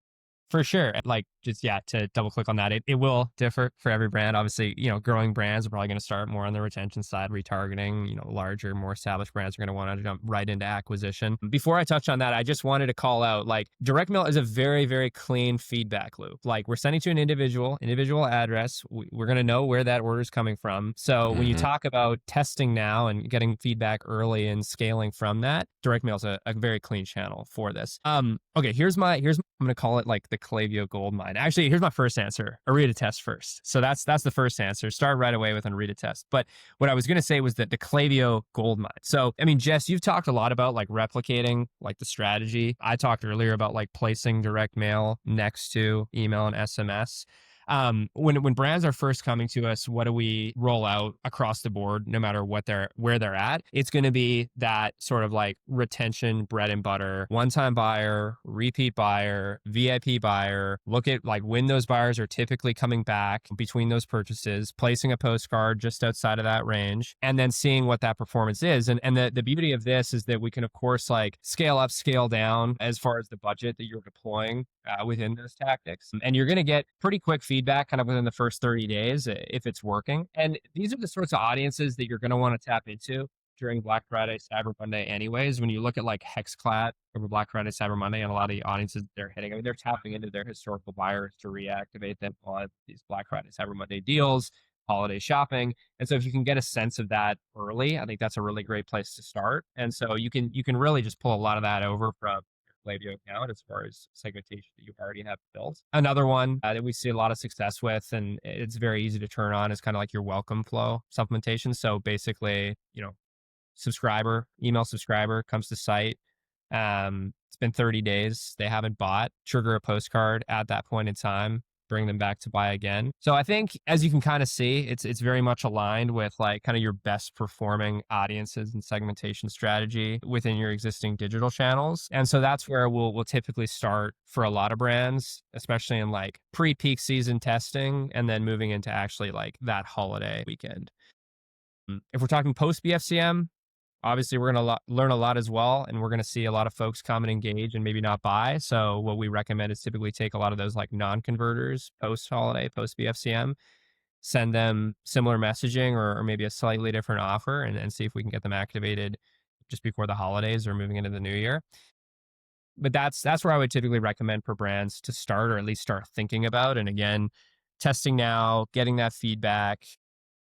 For sure. Like just, to double click on that, it will differ for every brand. Obviously, growing brands are probably going to start more on the retention side, retargeting, larger, more established brands are going to want to jump right into acquisition. Before I touch on that, I just wanted to call out like direct mail is a very, very clean feedback loop. Like we're sending to an individual address. We're going to know where that order is coming from. So when you talk about testing now and getting feedback early and scaling from that, direct mail is a very clean channel for this. Okay, here's I'm going to call it like the Klaviyo gold mine. Actually, here's my first answer. Orita test first. So that's the first answer. Start right away with an Orita test. But what I was going to say was that the Klaviyo gold mine. So, I mean, Jess, you've talked a lot about like replicating like the strategy. I talked earlier about like placing direct mail next to email and SMS. When brands are first coming to us, what do we roll out across the board, no matter where they're at? It's going to be that sort of like retention bread and butter, one-time buyer, repeat buyer, VIP buyer. Look at like when those buyers are typically coming back between those purchases, placing a postcard just outside of that range, and then seeing what that performance is. And the beauty of this is that we can, of course, like scale up, scale down as far as the budget that you're deploying within those tactics. And you're going to get pretty quick feedback kind of within the first 30 days if it's working. And these are the sorts of audiences that you're going to want to tap into during Black Friday, Cyber Monday anyways. When you look at like Hexclad over Black Friday, Cyber Monday, and a lot of the audiences they're hitting, I mean, they're tapping into their historical buyers to reactivate them on these Black Friday, Cyber Monday deals, holiday shopping. And so if you can get a sense of that early, I think that's a really great place to start. And so you can really just pull a lot of that over from Klaviyo account as far as segmentation that you already have built. Another one that we see a lot of success with, and it's very easy to turn on, is kind of like your welcome flow supplementation. So basically, email subscriber comes to site. It's been 30 days. They haven't bought. Trigger a postcard at that point in time. Bring them back to buy again. So I think, as you can kind of see, it's very much aligned with like kind of your best performing audiences and segmentation strategy within your existing digital channels. And so that's where we'll typically start for a lot of brands, especially in like pre-peak season testing, and then moving into actually like that holiday weekend. If we're talking post BFCM, obviously we're going to learn a lot as well, and we're going to see a lot of folks come and engage and maybe not buy. So what we recommend is typically take a lot of those like non-converters post-holiday, post-BFCM, send them similar messaging or maybe a slightly different offer, and see if we can get them activated just before the holidays or moving into the new year. But that's where I would typically recommend for brands to start, or at least start thinking about. And again, testing now, getting that feedback,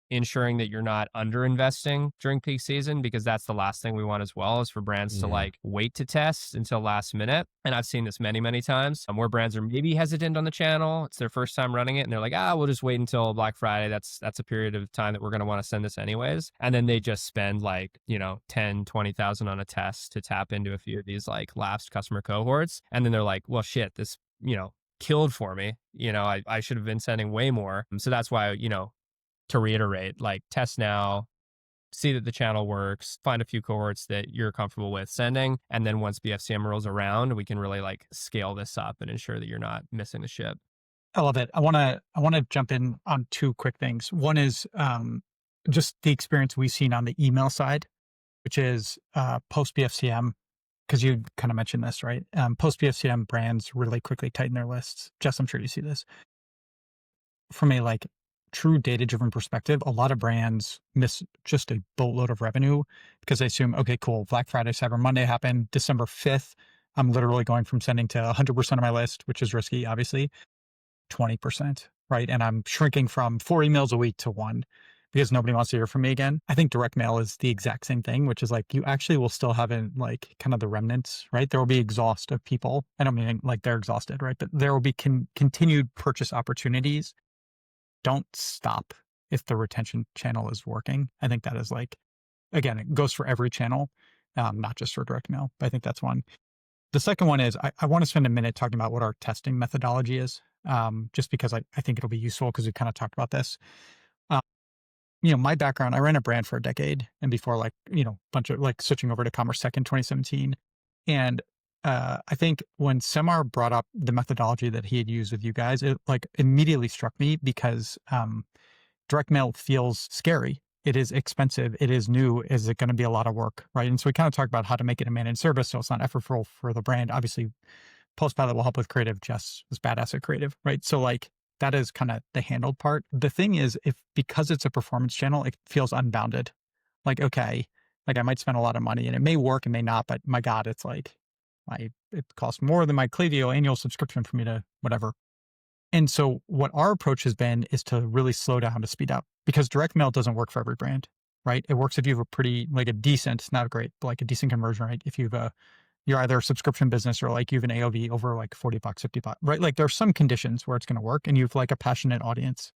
ensuring that you're not under-investing during peak season, because that's the last thing we want as well, is for brands to like wait to test until last minute. And I've seen this many, many times where brands are maybe hesitant on the channel. It's their first time running it, and they're like, we'll just wait until Black Friday. That's a period of time that we're going to want to send this anyways. And then they just spend like, 10, 20,000 on a test to tap into a few of these like lapsed customer cohorts. And then they're like, well, shit, this, killed for me. I should have been sending way more. So that's why, to reiterate, like test now, see that the channel works, find a few cohorts that you're comfortable with sending. And then once BFCM rolls around, we can really like scale this up and ensure that you're not missing the ship.
I love it. I want to jump in on two quick things. One is just the experience we've seen on the email side, which is post BFCM, because you kind of mentioned this, right? Post BFCM brands really quickly tighten their lists. Jess, I'm sure you see this. From a like true data-driven perspective, a lot of brands miss just a boatload of revenue because they assume, okay, cool, Black Friday, Cyber Monday happened December 5th. I'm literally going from sending to 100% of my list, which is risky, obviously, 20%, right? And I'm shrinking from 4 emails a week to 1 because nobody wants to hear from me again. I think direct mail is the exact same thing, which is like, you actually will still have like kind of the remnants, right? There will be exhaust of people. I don't mean like they're exhausted, right? But there will be continued purchase opportunities. Don't stop if the retention channel is working. I think that is like, again, it goes for every channel, not just for direct mail, but I think that's one. The second one is I want to spend a minute talking about what our testing methodology is. just because I think it'll be useful because we kind of talked about this. My background, I ran a brand for a decade, and before bunch of switching over to commerce tech in 2017. And I think when Semmar brought up the methodology that he had used with you guys, it immediately struck me because direct mail feels scary. It is expensive. It is new. Is it going to be a lot of work? Right. And so we kind of talked about how to make it a managed service so it's not effortful for the brand. Obviously, PostPilot will help with creative. Jess was badass at creative. Right. So that is kind of the handled part. The thing is, because it's a performance channel, it feels unbounded. Okay, I might spend a lot of money and it may work, it may not, but my God, it's it costs more than my Klaviyo annual subscription for me to whatever. And so what our approach has been is to really slow down to speed up, because direct mail doesn't work for every brand, right? It works if you have a pretty, a decent, not great, but a decent conversion rate. If you have you're either a subscription business or you have an AOV over $40, $50, right? There are some conditions where it's going to work and you have a passionate audience.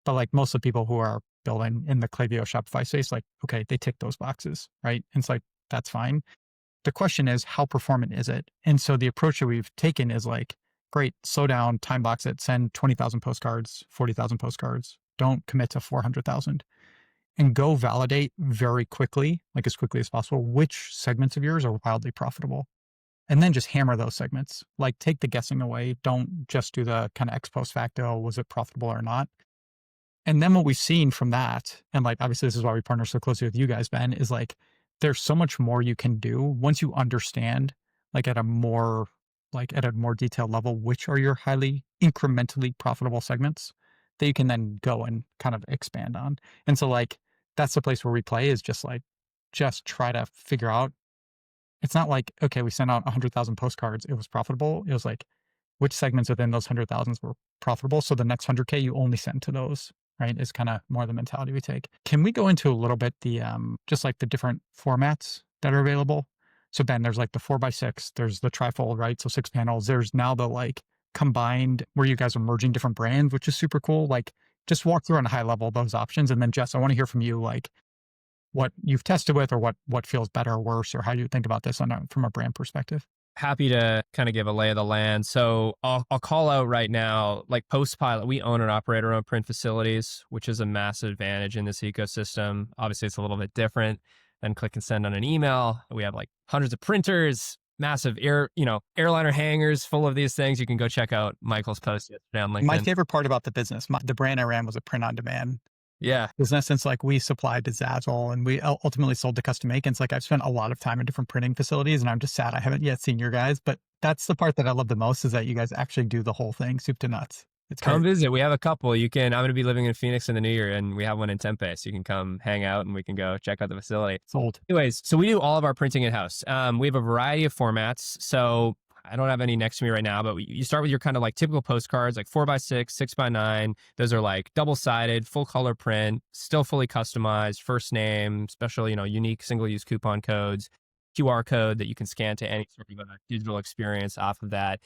But most of the people who are building in the Klaviyo Shopify space, okay, they tick those boxes, right? And it's that's fine. The question is, how performant is it? And so the approach that we've taken is great, slow down, time box it, send 20,000 postcards, 40,000 postcards. Don't commit to 400,000. And go validate very quickly, as quickly as possible, which segments of yours are wildly profitable. And then just hammer those segments. Take the guessing away. Don't just do the kind of ex post facto, was it profitable or not? And then what we've seen from that, and obviously this is why we partner so closely with you guys, Ben, is there's so much more you can do once you understand at a more detailed level, which are your highly incrementally profitable segments that you can then go and kind of expand on. And so that's the place where we play, is just try to figure out. It's not okay, we sent out 100,000 postcards, it was profitable. It was which segments within those 100,000 were profitable. So the next 100K you only send to those, right? Is kind of more the mentality we take. Can we go into a little bit the, just the different formats that are available? So Ben, there's the 4x6, there's the trifold, right? So 6 panels. There's now the combined, where you guys are merging different brands, which is super cool. Just walk through on a high level those options. And then Jess, I want to hear from you, what you've tested with, or what feels better or worse, or how you think about this from a brand perspective.
Happy to kind of give a lay of the land. So I'll call out right now, PostPilot, we own and operate our own print facilities, which is a massive advantage in this ecosystem. Obviously, it's a little bit different than click and send on an email. We have hundreds of printers, massive airliner hangers full of these things. You can go check out Michael's post yesterday on LinkedIn.
My favorite part about the business, the brand I ran was a print on demand business. Since we supplied to Zazzle and we ultimately sold to Custom Make. And it's I've spent a lot of time in different printing facilities, and I'm just sad I haven't yet seen your guys. But that's the part that I love the most, is that you guys actually do the whole thing, soup to nuts. It's
come visit. We have a couple. I'm going to be living in Phoenix in the new year, and we have one in Tempe. So you can come hang out and we can go check out the facility.
Sold.
Anyways, so we do all of our printing in-house. We have a variety of formats. So I don't have any next to me right now, but you start with your kind of typical postcards, 4x6, 6x9. Those are double-sided, full color print, still fully customized, first name, special, unique single-use coupon codes, QR code that you can scan to any sort of digital experience off of that.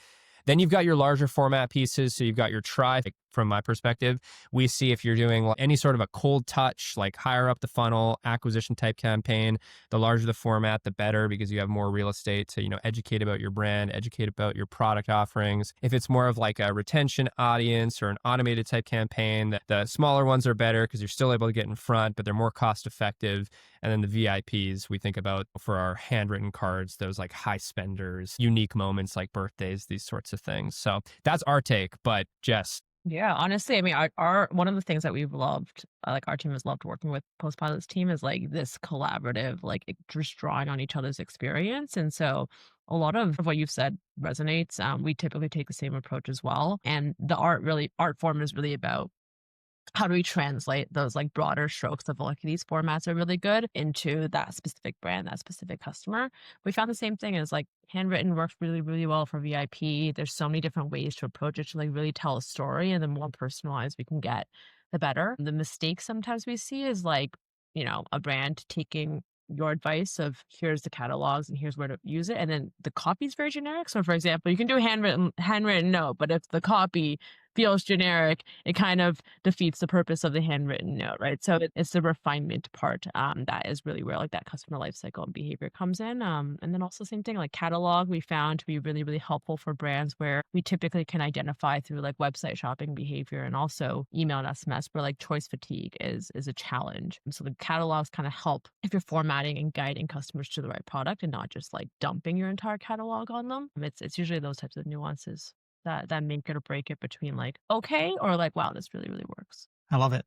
Then you've got your larger format pieces. So you've got your tri. From my perspective, we see if you're doing any sort of a cold touch, higher up the funnel acquisition type campaign, the larger the format, the better, because you have more real estate to, educate about your brand, educate about your product offerings. If it's more of a retention audience or an automated type campaign, the smaller ones are better because you're still able to get in front, but they're more cost effective. And then the VIPs we think about for our handwritten cards, those high spenders, unique moments like birthdays, these sorts of things. So that's our take. But Jess.
Yeah, honestly, I mean, our one of the things that we've loved, our team has loved working with PostPilot's team, is this collaborative, just drawing on each other's experience. And so a lot of what you've said resonates. We typically take the same approach as well. And the art form is really about how do we translate those broader strokes of these formats are really good into that specific brand, that specific customer. We found the same thing as handwritten works really, really well for VIP. There's so many different ways to approach it to really tell a story, and the more personalized we can get, the better. The mistake sometimes we see is a brand taking your advice of here's the catalogs and here's where to use it, and then the copy is very generic. So for example, you can do a handwritten note, but if the copy feels generic, it kind of defeats the purpose of the handwritten note, right? So it's the refinement part that is really where like that customer lifecycle and behavior comes in. And then also same thing like catalog we found to be really, really helpful for brands where we typically can identify through like website shopping behavior and also email and SMS where like choice fatigue is a challenge. And so the catalogs kind of help if you're formatting and guiding customers to the right product and not just like dumping your entire catalog on them. It's usually those types of nuances that make it or break it between like, okay, or like, wow, this really, really works.
I love it.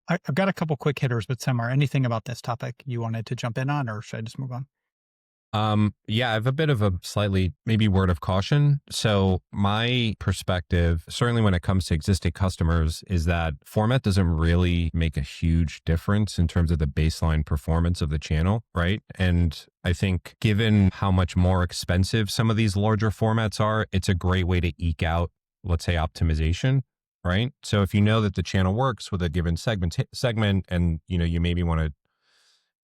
I've got a couple quick hitters with Semmar. Anything about this topic you wanted to jump in on, or should I just move on?
Yeah, I have a bit of a slightly maybe word of caution. So my perspective, certainly when it comes to existing customers, is that format doesn't really make a huge difference in terms of the baseline performance of the channel, right? And I think given how much more expensive some of these larger formats are, it's a great way to eke out, let's say, optimization, right? So if you know that the channel works with a given segment and, you maybe want to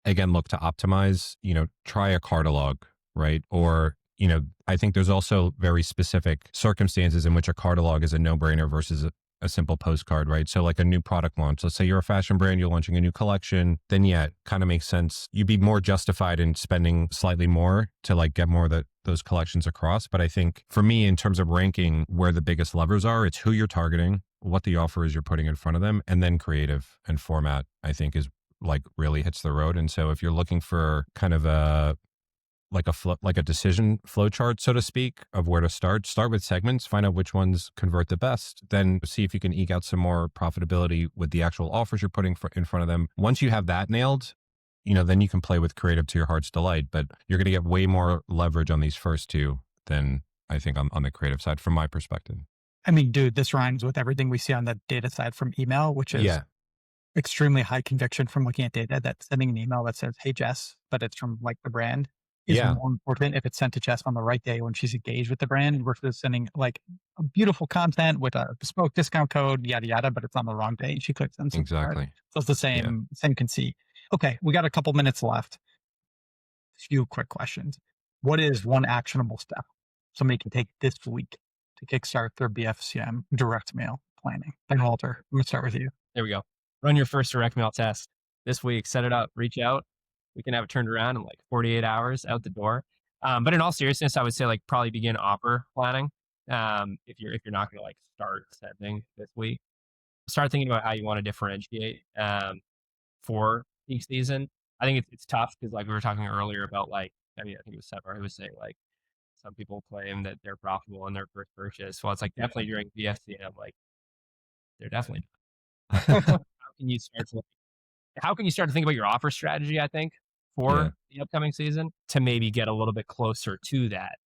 again, look to optimize, try a cartalog, right? Or, I think there's also very specific circumstances in which a cartalog is a no-brainer versus a simple postcard, right? So like a new product launch, let's say you're a fashion brand, you're launching a new collection, then yeah, it kind of makes sense. You'd be more justified in spending slightly more to like get more of those collections across. But I think for me, in terms of ranking where the biggest levers are, it's who you're targeting, what the offer is you're putting in front of them, and then creative and format, I think is like really hits the road. And so if you're looking for kind of a decision flow chart, so to speak, of where to start with segments, find out which ones convert the best, then see if you can eke out some more profitability with the actual offers you're putting in front of them. Once you have that nailed, then you can play with creative to your heart's delight, but you're going to get way more leverage on these first two than I think on the creative side from my perspective.
I mean, dude, this rhymes with everything we see on the data side from email, which is extremely high conviction from looking at data that sending an email that says, hey, Jess, but it's from like the brand is more important if it's sent to Jess on the right day when she's engaged with the brand versus sending like a beautiful content with a bespoke discount code, yada, yada, but it's on the wrong day. She clicks send.
Exactly.
So it's the same conceit. Okay. We got a couple minutes left. Few quick questions. What is one actionable step somebody can take this week to kickstart their BFCM direct mail planning? Ben Walter, I'm going to start with you.
There we go. Run your first direct mail test this week, set it up, reach out. We can have it turned around in like 48 hours out the door. But in all seriousness, I would say like probably begin offer planning. If you're not going to like start sending this week, start thinking about how you want to differentiate for peak season. I think it's tough because like we were talking earlier about like, I think it was Semmar who was saying like some people claim that they're profitable in their first purchase. Well, it's like definitely during BFCM, like they're definitely not. How can you start to think about your offer strategy, I think, for the upcoming season to maybe get a little bit closer to that,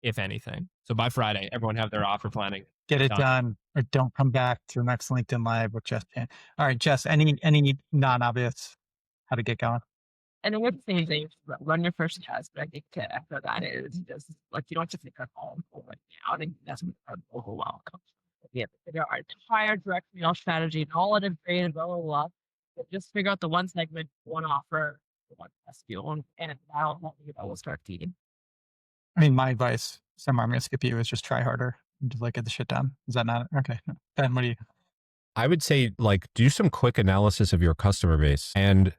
if anything. So by Friday, everyone have their offer planning.
Get it done or don't come back to the next LinkedIn Live with Jess Chan. All right, Jess, any non-obvious how to get going?
And then with the same thing, run your first test. But I think to echo that is just like you don't have to think of all right now. I think that's what the overwhelm comes from. We have to figure out our entire direct mail strategy and all integrated, blah, blah, blah. But just figure out the one segment, one offer, one SKU, and that'll help you. We'll start feeding.
I mean, my advice, Semmar, I'm going to skip you, is just try harder and just like get the shit done. Is that not okay? No. Ben, what do you?
I would say like do some quick analysis of your customer base and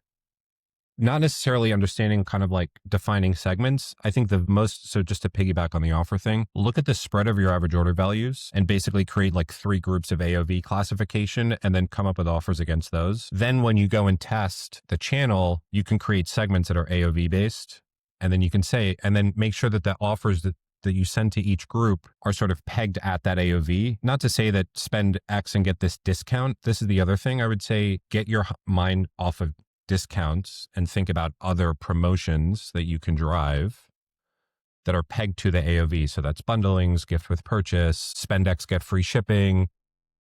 not necessarily understanding kind of like defining segments. I think so just to piggyback on the offer thing, look at the spread of your average order values and basically create like 3 groups of AOV classification and then come up with offers against those. Then when you go and test the channel, you can create segments that are AOV based. And then you can say, and then make sure that the offers that you send to each group are sort of pegged at that AOV. Not to say that spend X and get this discount. This is the other thing I would say, get your mind off of discounts and think about other promotions that you can drive that are pegged to the AOV. So that's bundlings, gift with purchase, spend X, get free shipping,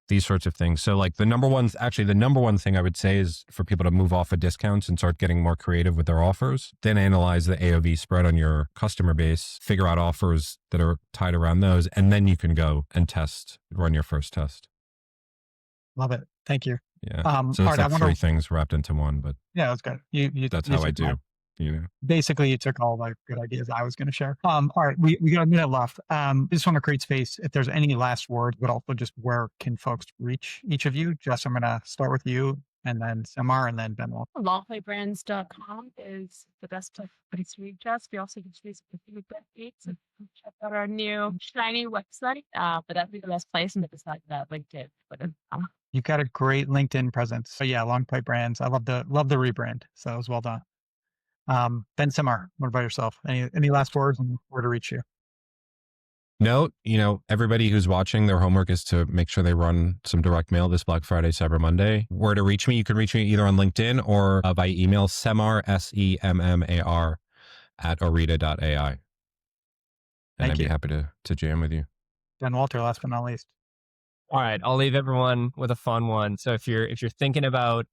these sorts of things. So like the number one thing I would say is for people to move off of discounts and start getting more creative with their offers, then analyze the AOV spread on your customer base, figure out offers that are tied around those, and then you can go and run your first test.
Love it. Thank you.
Yeah. So it's like 3 things wrapped into one, but
yeah, that's good.
That's how I do.
Basically, you took all the good ideas I was going to share. All right, we got a minute left. Just want to create space. If there's any last words, but also just where can folks reach each of you? Jess, I'm going to start with you, and then Semmar, and then Ben Wall.
Longplaybrands.com is the best place to reach us. We also use these updates and check out our new shiny website. But that'd be the best place, and besides that, LinkedIn. But
You've got a great LinkedIn presence. So yeah, Longplay Brands. I love the rebrand. So it was well done. Ben Semmar, what about yourself? Any last words and where to reach you?
No, everybody who's watching, their homework is to make sure they run some direct mail this Black Friday, Cyber Monday. Where to reach me? You can reach me either on LinkedIn or by email, Semmar, SEMMAR, at Orita.ai. And I'd be happy to jam with you.
Ben Walter, last but not least.
All right, I'll leave everyone with a fun one. So if you're thinking about,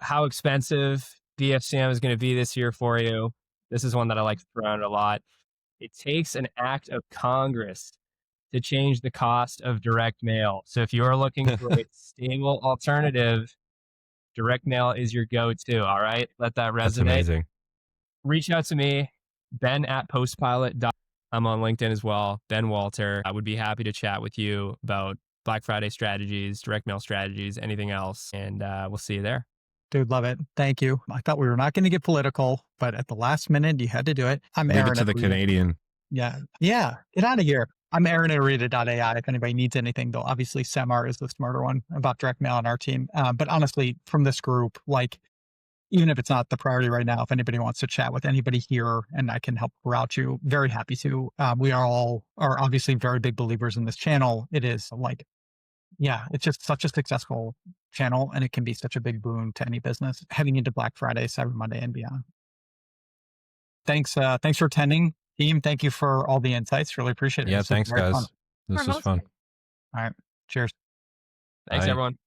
how expensive BFCM is going to be this year for you, this is one that I like to throw out a lot. It takes an act of Congress to change the cost of direct mail. So if you're looking for a stable alternative, direct mail is your go-to. All right, let that resonate.
That's amazing.
Reach out to me, Ben at PostPilot. I'm on LinkedIn as well, Ben Walter. I would be happy to chat with you about Black Friday strategies, direct mail strategies, anything else. And we'll see you there.
Dude, love it. Thank you. I thought we were not going to get political, but at the last minute, you had to do it. I'm Aaron.
Leave it to the Canadian.
Yeah. Get out of here. I'm Aaron at Orita.ai. If anybody needs anything, though, obviously Semmar is the smarter one about direct mail on our team. But honestly, from this group, even if it's not the priority right now, if anybody wants to chat with anybody here and I can help route you, very happy to. We are obviously very big believers in this channel. It is it's just such a successful channel, and it can be such a big boon to any business heading into Black Friday, Cyber Monday, and beyond. Thanks for attending, team. Thank you for all the insights. Really appreciate it.
Yeah, thanks, guys. This was fun.
All right. Cheers.
Thanks, everyone.